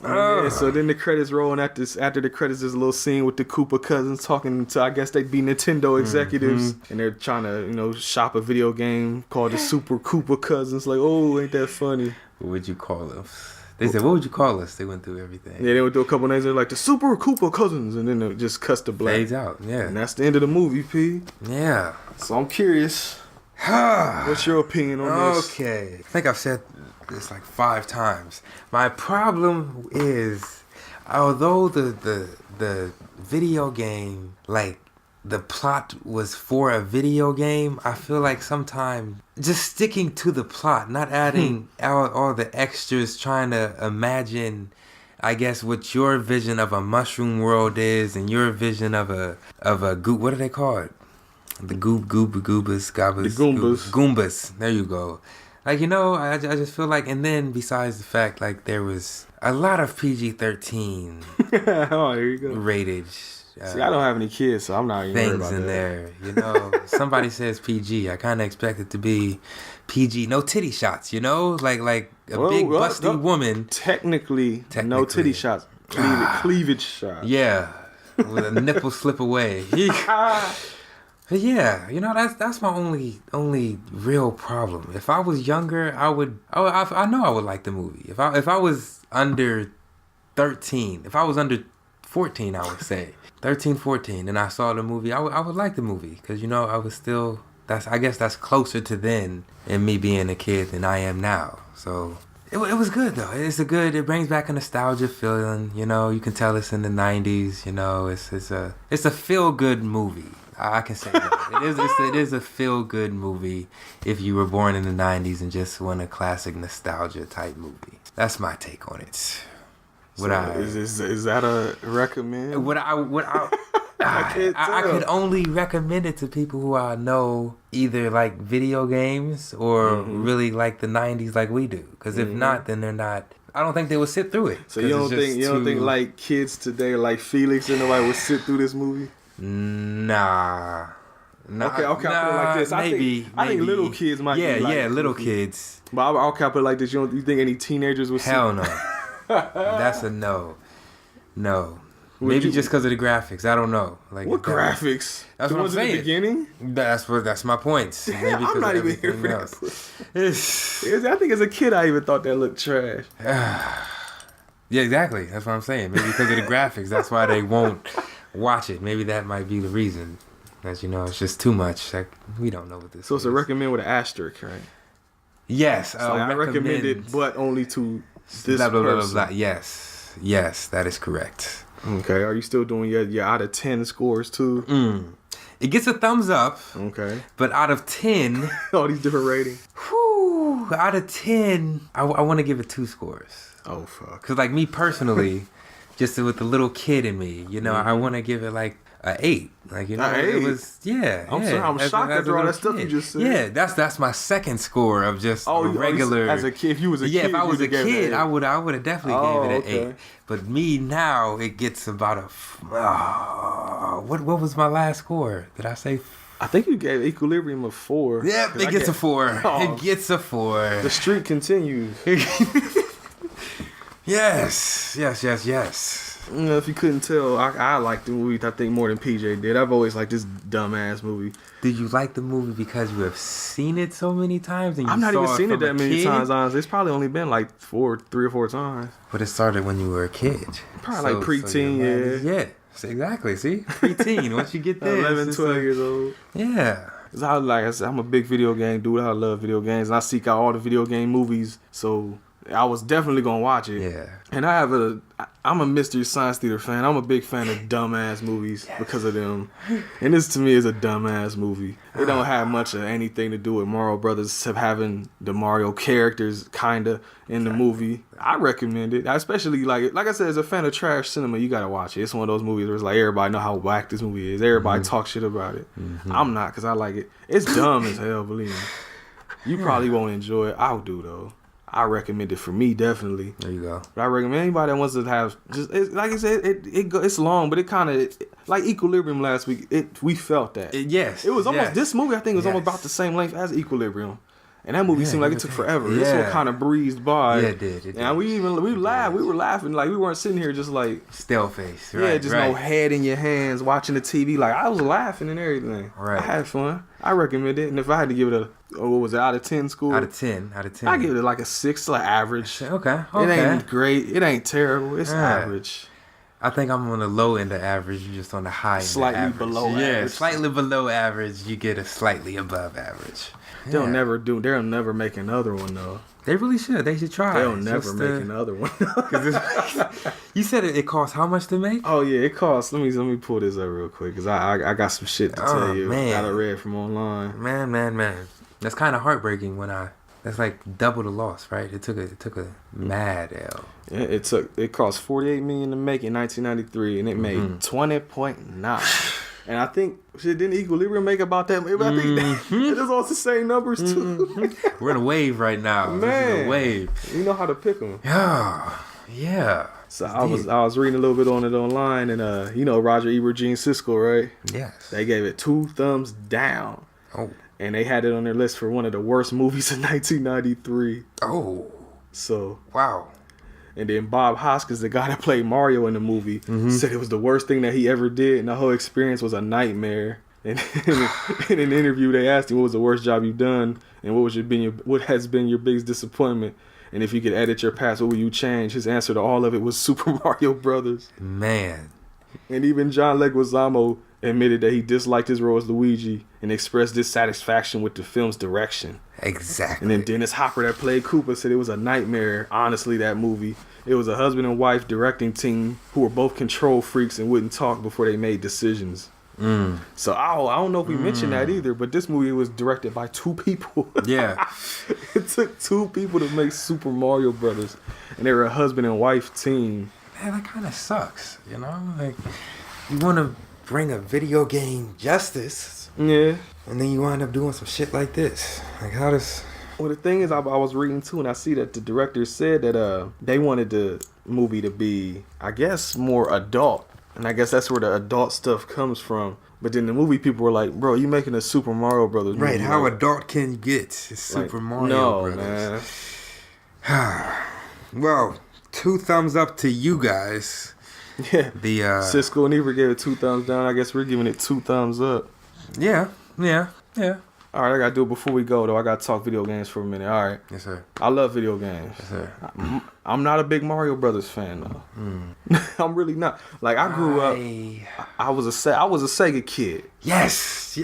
Yeah, so then the credits roll, and after the credits, there's a little scene with the Koopa cousins talking to, I guess they be Nintendo executives, and they're trying to, shop a video game called the Super Koopa Cousins. Like, oh, ain't that funny? What would you call them? They said, what would you call us? They went through everything. Yeah, they went through a couple names. They're like, the Super Koopa Cousins, and then it just cuts to black. Fades out, yeah. And that's the end of the movie, P. Yeah. So I'm curious. What's your opinion on this? Okay. I think I've said this like 5 times. My problem is, although the video game, like the plot was for a video game, I feel like sometimes just sticking to the plot, not adding all the extras, trying to imagine, I guess, what your vision of a mushroom world is and your vision of a goop. What are they called? The Goombas. The Goombas. There you go. Like, I just feel like, and then besides the fact, like, there was a lot of PG-13 oh, here you go. rated. See, I don't have any kids, so I'm not even worried about things in that. there. Somebody says PG. I kind of expect it to be PG. No titty shots, like a big busty woman. Technically, no titty shots. Cleavage shots. Yeah, with a nipple slip away. But yeah, that's my only real problem. If I was younger, I know I would like the movie. If I was under 13, if I was under 14, I would say 13, 14, and I saw the movie, I would like the movie because I was still, I guess that's closer to then and me being a kid than I am now. So it was good though. It brings back a nostalgia feeling. You can tell it's in the 90s. It's a feel good movie. I can say that. It is a feel-good movie if you were born in the 90s and just want a classic nostalgia type movie. That's my take on it. Is that a recommend? I could only recommend it to people who I know either like video games or really like the 90s like we do. Because if not, then they're not. I don't think they would sit through it. So you don't think like kids today, like Felix and nobody would sit through this movie? Nah. Okay, I'll put it like this. I think little kids might be like yeah, little kids. But I'll put it like this. You think any teenagers would Hell no. That's a no. No. Maybe just because of the graphics. I don't know. Like what graphics? That's what I'm saying. At the beginning? That's my point. Maybe I'm not even here for that. I think as a kid I even thought that looked trash. Yeah, exactly. That's what I'm saying. Maybe because of the graphics. That's why they won't watch it. Maybe that might be the reason. As it's just too much. Like, we don't know what this is. So it's a recommend with an asterisk, right? Yes. I recommend it, but only to this person. Blah. Yes, that is correct. Okay. Are you still doing your out of 10 scores too? It gets a thumbs up. Okay. But out of 10... all these different ratings. Out of 10, I want to give it 2 scores. Oh, fuck. Because, like, me personally... just with the little kid in me, you know, I want to give it like a 8. Like, you know, it was, I'm shocked after all that stuff you just said. Yeah, that's my second score of just regular. As a kid, if you was a kid, if I was a kid, I would have definitely gave it an 8. But me now, it gets about a. What was my last score? Did I say? I think you gave Equilibrium a 4. Yeah, it gets a 4. It gets a 4. The streak continues. Yes. You know, if you couldn't tell, I like the movie, I think, more than PJ did. I've always liked this dumbass movie. Did you like the movie because you have seen it so many times? And I've not even seen it that many times, honestly. It's probably only been like 3 or 4 times. But it started when you were a kid. Probably like preteen, Yeah, exactly. See? Preteen. Once you get there. 11, 12 years old. Yeah. Like I said, I'm a big video game dude. I love video games. And I seek out all the video game movies. So I was definitely going to watch it. Yeah. And I'm a Mystery Science Theater fan. I'm a big fan of dumbass movies because of them. And this to me is a dumbass movie. It don't have much of anything to do with Mario Brothers except having the Mario characters kind of in the movie. I recommend it. I especially like I said, as a fan of trash cinema, you got to watch it. It's one of those movies where it's like everybody know how whack this movie is. Everybody talk shit about it. I'm not, because I like it. It's dumb as hell, believe me. You probably won't enjoy it. I'll do, though. I recommend it for me, definitely. There you go. But I recommend anybody that wants to have like I said, it's long, but it kind of like Equilibrium last week. We felt that. It was almost this movie. I think was almost about the same length as Equilibrium, and that movie seemed like it took forever. Yeah. This one kind of breezed by. Yeah, it did. And we laughed. We were laughing like we weren't sitting here just like still face. Right, yeah, just no head in your hands watching the TV. Like I was laughing and everything. Right. I had fun. I recommend it, and if I had to give it what was it, out of 10 score? Out of 10. I give it like a 6, like average. Okay. It ain't great. It ain't terrible. It's average. I think I'm on the low end of average. You're just on the high end. Slightly below average. Yeah, slightly below average. You get a slightly above average. They'll never make another one though. They really should. They should try. They'll never make another one. You said it costs how much to make? Oh yeah, it costs. Let me pull this up real quick because I got some shit to tell you. Man. I read from online. Man. That's kind of heartbreaking that's like double the loss, right? It took a mad L. Yeah, it cost $48 million to make in 1993, and it made 20.9. And I think didn't Equilibrium make about that? I think it is all the same numbers too. We're in a wave right now. Man, this is a wave. You know how to pick them. Yeah. So I was reading a little bit on it online, and you know Roger Ebert, Gene Siskel, right? Yes. They gave it 2 thumbs down. Oh. And they had it on their list for one of the worst movies in 1993. Oh. So. Wow. And then Bob Hoskins, the guy that played Mario in the movie, said it was the worst thing that he ever did, and the whole experience was a nightmare. And in an interview, they asked him, what was the worst job you've done, and what has been your biggest disappointment? And if you could edit your past, what would you change? His answer to all of it was Super Mario Brothers. Man. And even John Leguizamo admitted that he disliked his role as Luigi and expressed dissatisfaction with the film's direction. Exactly. And then Dennis Hopper, that played Koopa, said it was a nightmare, honestly, that movie. It was a husband and wife directing team who were both control freaks and wouldn't talk before they made decisions. So I don't know if we mentioned that either, but this movie was directed by 2 people. Yeah. It took 2 people to make Super Mario Brothers, and they were a husband and wife team. Man, that kind of sucks, you know? Like, you want to bring a video game justice. Yeah. And then you wind up doing some shit like this. Like, how does... Well, the thing is, I was reading too, and I see that the director said that they wanted the movie to be, I guess, more adult. And I guess that's where the adult stuff comes from. But then the movie people were like, bro, you making a Super Mario Brothers movie. Right, how adult can you get? It's Super Mario Brothers. Man. Well, 2 thumbs up to you guys. Yeah. Siskel and Ebert gave it 2 thumbs down. I guess we're giving it 2 thumbs up. Yeah. All right, I got to do it before we go, though. I got to talk video games for a minute. All right. Yes, sir. I love video games. Yes, sir. I'm not a big Mario Brothers fan, though. I'm really not. Like, I grew up, I was a Sega kid. Yes.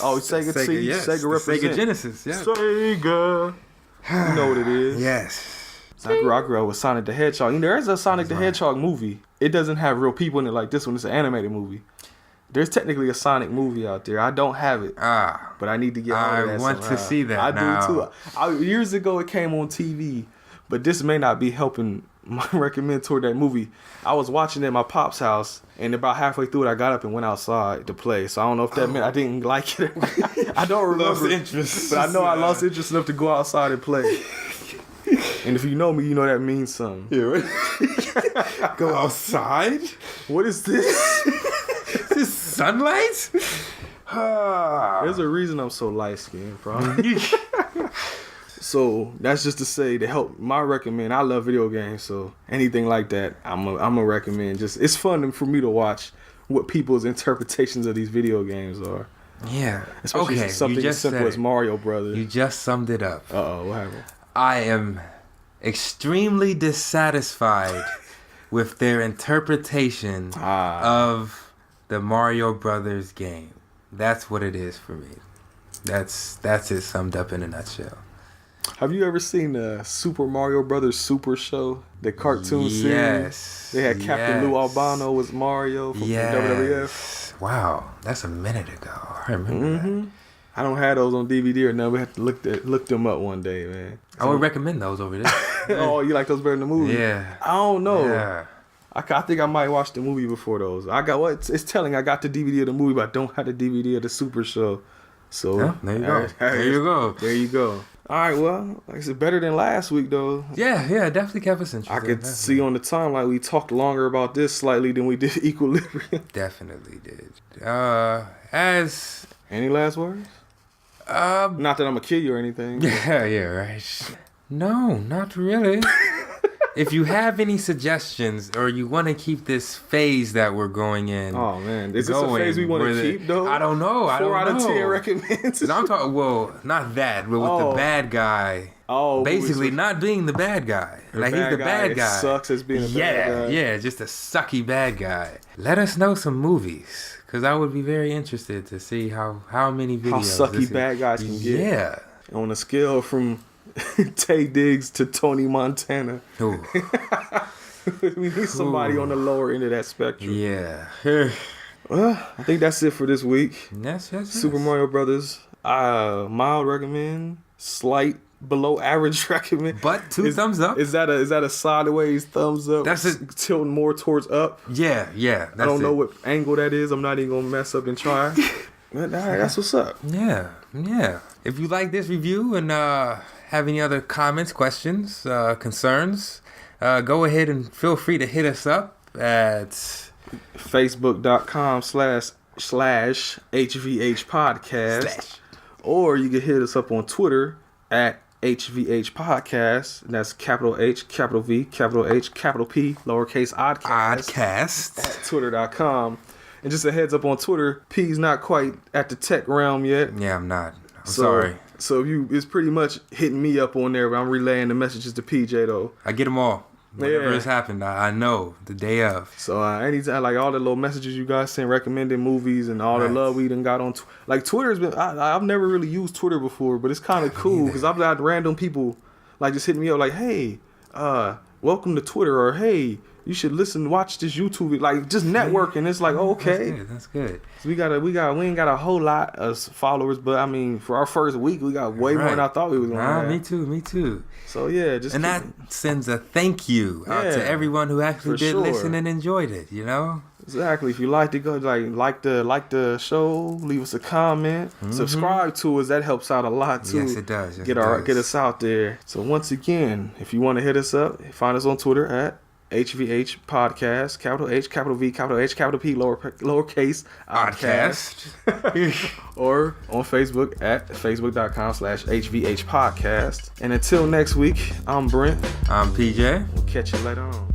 Oh, Sega T, yes. Sega represent. Sega Genesis, yeah. Sega. You know what it is. Yes. So I grew up with Sonic the Hedgehog. You know, there's a Sonic the Hedgehog movie. It doesn't have real people in it like this one. It's an animated movie. There's technically a Sonic movie out there. I don't have it, but I need to get all of that. I want to see that. I do too. Years ago, it came on TV, but this may not be helping my recommend toward that movie, I was watching it at my pop's house, and about halfway through it, I got up and went outside to play. So I don't know if that meant I didn't like it. I don't remember. Lost interest. But I know I lost interest enough to go outside and play. And if you know me, you know that means something. Yeah, right? Go outside? What is this? Is this sunlight? There's a reason I'm so light-skinned, probably. So that's just to say, to help my recommend. I love video games, so anything like that, I'm a recommend. Just it's fun for me to watch what people's interpretations of these video games are. Yeah, especially something as simple as Mario Brothers. You just summed it up. What happened? I am extremely dissatisfied with their interpretation of the Mario Brothers game. That's what it is for me. That's it summed up in a nutshell. Have you ever seen the Super Mario Brothers Super Show? The cartoon series? Yes. They had Captain Lou Albano was Mario from WWF. Wow, that's a minute ago. I remember that. I don't have those on DVD or nothing. We have to look them up one day, man. I would recommend those over there. Oh, you like those better than the movie? Yeah. I don't know. Yeah. I think I might watch the movie before those. I got it's telling I got the DVD of the movie, but I don't have the DVD of the Super Show. So there you go. There you go. There you go. All right, well, like I said, better than last week though. Yeah, definitely kept us interested. I could see on the timeline we talked longer about this slightly than we did Equilibrium. Definitely did. As any last words? Not that I'm gonna kill you or anything. Yeah, right. No, not really. If you have any suggestions or you want to keep this phase that we're going in, oh man, is this a phase we want to keep though? I don't know. 4 out of 10 recommends. I'm talking. Well, not that, but with the bad guy. Oh, basically not being the bad guy. Like he's the bad guy. Sucks as being a bad guy. Yeah, just a sucky bad guy. Let us know some movies, because I would be very interested to see how many videos. How sucky bad guys can get. Yeah. On a scale from Tay Diggs to Tony Montana. Ooh. We need somebody on the lower end of that spectrum. Yeah. Well, I think that's it for this week. Yes. Super Mario Brothers. Mild recommend. Slight below average recommend. But 2 thumbs up. Is that a sideways thumbs up? That's it. Tilting more towards up. Yeah. I don't know what angle that is. I'm not even gonna mess up and try. But all right, that's what's up. Yeah. If you like this review and have any other comments, questions, concerns, go ahead and feel free to hit us up at facebook.com/HVH podcast. Or you can hit us up on Twitter at HVH podcast. And that's capital H, capital V, capital H, capital P, lowercase oddcast. At twitter.com. And just a heads up on Twitter, P's not quite at the tech realm yet. Yeah, I'm not. I'm sorry. So it's pretty much hitting me up on there, but I'm relaying the messages to PJ though. I get them all. Whatever has happened, I know the day of. So anytime, like all the little messages you guys send, recommending movies and all the love we done got on, like Twitter's been. I've never really used Twitter before, but it's kind of cool because I've got random people like just hitting me up like, hey, welcome to Twitter, or hey, you should watch this YouTube, like just networking. It's like, okay, that's good. So we ain't got a whole lot of followers, but I mean, for our first week, we got way more than I thought we was gonna have. Me too. So yeah, that sends a thank you out to everyone who actually did listen and enjoyed it. You know. Exactly. If you like to go, like the show, leave us a comment, subscribe to us. That helps out a lot too. Yes, it does. Get us out there. So once again, if you want to hit us up, find us on Twitter at HVH podcast, capital H, capital V, capital H, capital P, lowercase oddcast. Or on Facebook at facebook.com/HVH podcast. And until next week, I'm Brent. I'm PJ. We'll catch you later on.